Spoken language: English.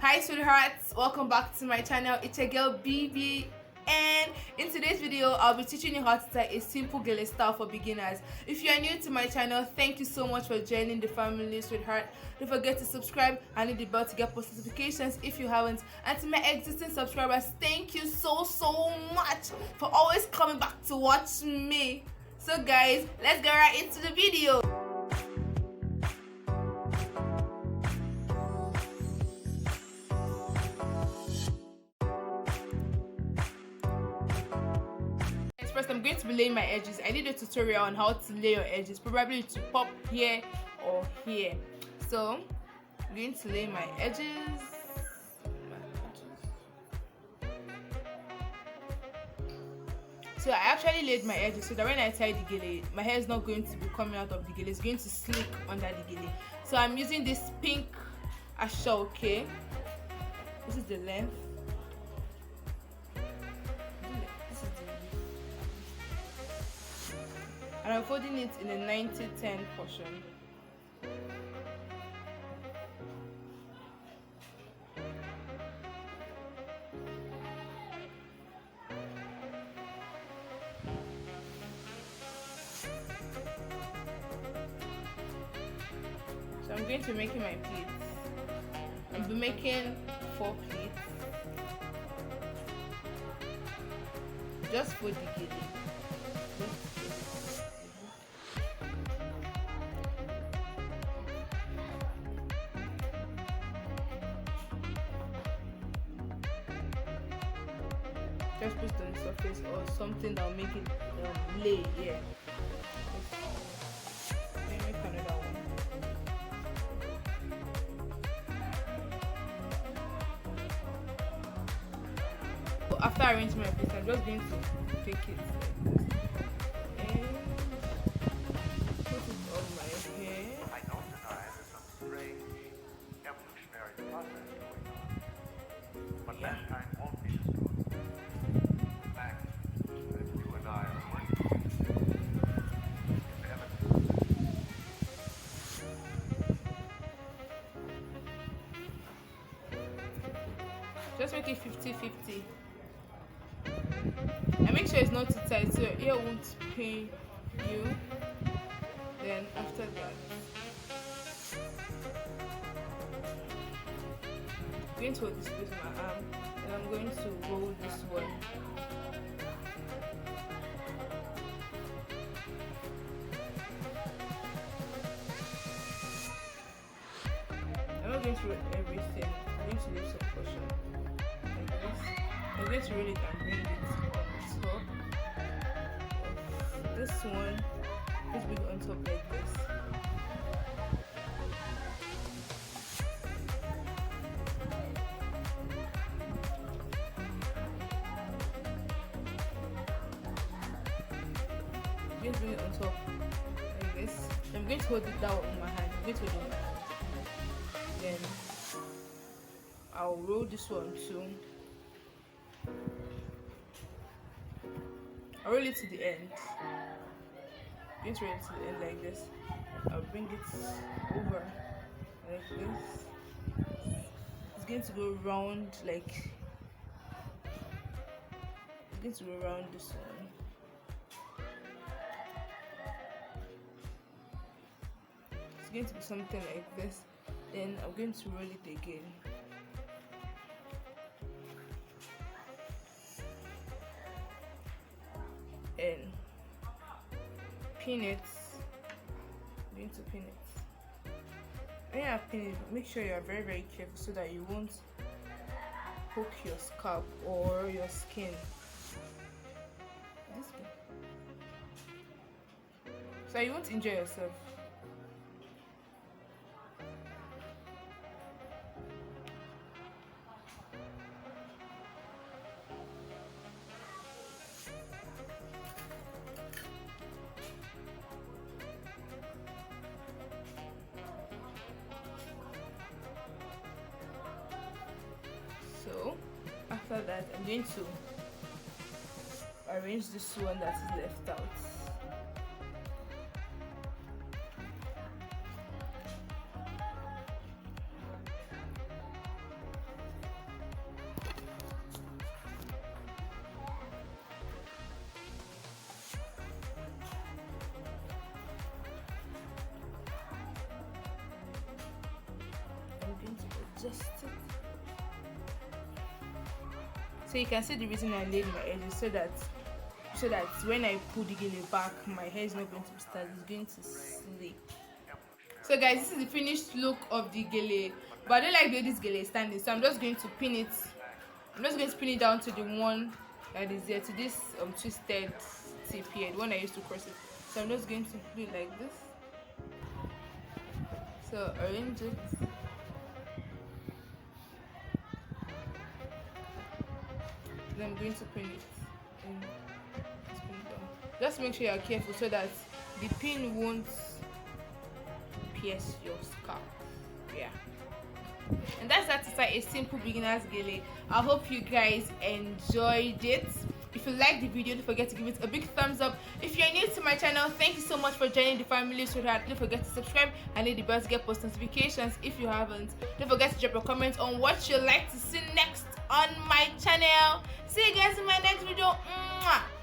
Hi sweethearts, welcome back to my channel. It's your girl Beebee, and in today's video I'll be teaching you how to tie a simple Gele style for beginners. If you are new to my channel, thank you so much for joining the family, sweetheart. Don't forget to subscribe and hit the bell to get post notifications if you haven't. And to my existing subscribers, thank you so much for always coming back to watch me. So guys, let's get right into the video. First, I'm going to be laying my edges. I did a tutorial on how to lay your edges, probably to pop here or here. So I'm going to lay my edges. So I actually laid my edges so that when I tie the Gele, my hair is not going to be coming out of the Gele. It's going to slick under the Gele. So I'm using this pink asha, okay? This is the length. And I'm folding it in a 90-10 portion. So I'm going to be making my pleats. I'll be making 4 pleats just for the Gele. Just put it on the surface or something that will make it lay. Yeah. Let me make another one. So after arranging my piece, I'm just going to take it like this and put it on my hair. I don't deny there's some strange evolutionary process going on, but mankind won't be destroyed. The fact that you and I are working together is evidence. Just make it 50-50. And make sure it's not too tight so your ear won't pain you. Then after that, I'm going to hold this with my arm and I'm going to roll this one. I'm not going to roll everything. I'm going to leave some portion like this. I'm going to roll it and bring it on top of this one. Just bring it on top like this. Just bring it on top like this. I'm going to hold it down on my hand. I'm going to hold it on my hand. Then I'll roll this one too. I'll roll it to the end. I'm going to roll it to the end like this. I'll bring it over like this. It's going to go round like it's going to go around this one. It's going to be something like this. Then I'm going to roll it again. And pin it. I'm going to pin it. When you have pin it, make sure you are very careful so that you won't poke your scalp or your skin. This skin. So you won't injure yourself. So after that, I'm going to arrange this one that is left out. adjust it. So you can see the reason I laid my edges so that when I pull the gele back, my hair is not going to start, it's going to slip. So guys, this is the finished look of the gele, but I don't like the way this gele is standing, so I'm just going to pin it. I'm just going to pin it down to the one that is there, to this twisted tip here, the one I used to cross it. So I'm just going to do it like this. So arrange it. Then I'm going to pin it. Just make sure you're careful so that the pin won't pierce your scalp. Yeah. And that's that. It's like a simple beginner's gele. I hope you guys enjoyed it. If you liked the video, don't forget to give it a big thumbs up. If you're new to my channel, thank you so much for joining the family. So don't forget to subscribe and hit the bell to get post notifications if you haven't. Don't forget to drop a comment on what you'd like to see next on my channel. See you guys in my next video. Mwah!